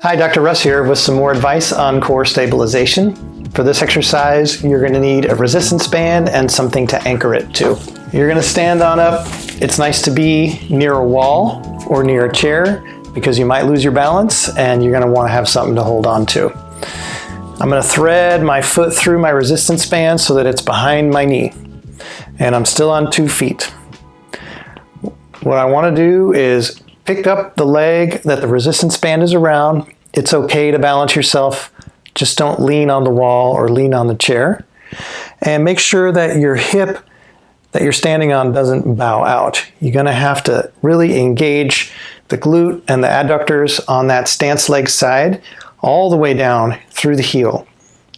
Hi, Dr. Russ here with some more advice on core stabilization. For this exercise, you're going to need a resistance band and something to anchor it to. You're going to stand on up. It's nice to be near a wall or near a chair because you might lose your balance and you're going to want to have something to hold on to. I'm going to thread my foot through my resistance band so that it's behind my knee. And I'm still on 2 feet. What I want to do is pick up the leg that the resistance band is around. It's okay to balance yourself. Just don't lean on the wall or lean on the chair. And make sure that your hip that you're standing on doesn't bow out. You're going to have to really engage the glute and the adductors on that stance leg side all the way down through the heel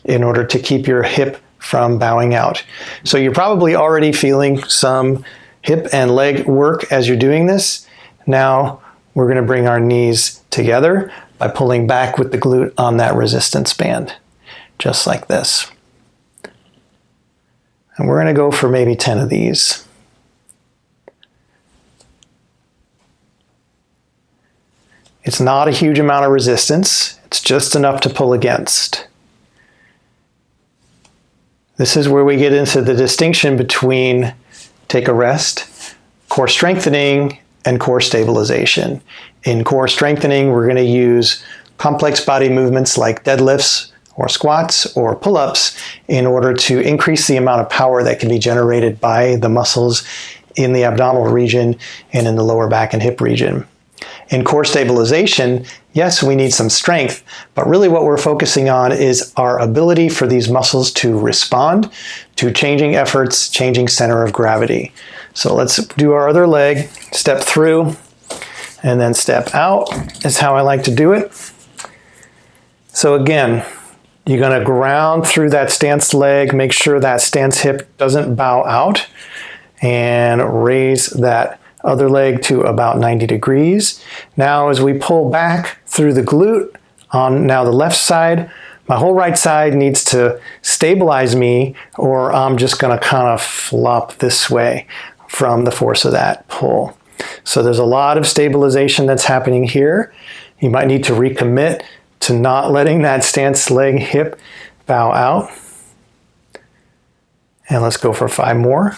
in order to keep your hip from bowing out. So you're probably already feeling some hip and leg work as you're doing this. Now we're going to bring our knees together by pulling back with the glute on that resistance band, just like this. And we're going to go for maybe 10 of these. It's not a huge amount of resistance. It's just enough to pull against. This is where we get into the distinction between take a rest, core strengthening, and core stabilization. In core strengthening, we're going to use complex body movements like deadlifts or squats or pull-ups in order to increase the amount of power that can be generated by the muscles in the abdominal region and in the lower back and hip region. In core stabilization, yes, we need some strength, but really what we're focusing on is our ability for these muscles to respond to changing efforts, changing center of gravity. So let's do our other leg, step through, and then step out is how I like to do it. So again, you're going to ground through that stance leg, make sure that stance hip doesn't bow out, and raise that other leg to about 90 degrees. Now as we pull back through the glute on now the left side, my whole right side needs to stabilize me or I'm just going to kind of flop this way from the force of that pull. So there's a lot of stabilization that's happening here. You might need to recommit to not letting that stance leg hip bow out. And let's go for 5 more.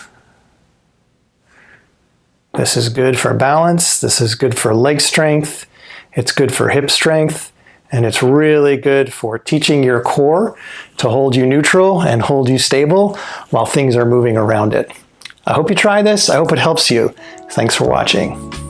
This is good for balance. This is good for leg strength. It's good for hip strength. And it's really good for teaching your core to hold you neutral and hold you stable while things are moving around it. I hope you try this. I hope it helps you. Thanks for watching.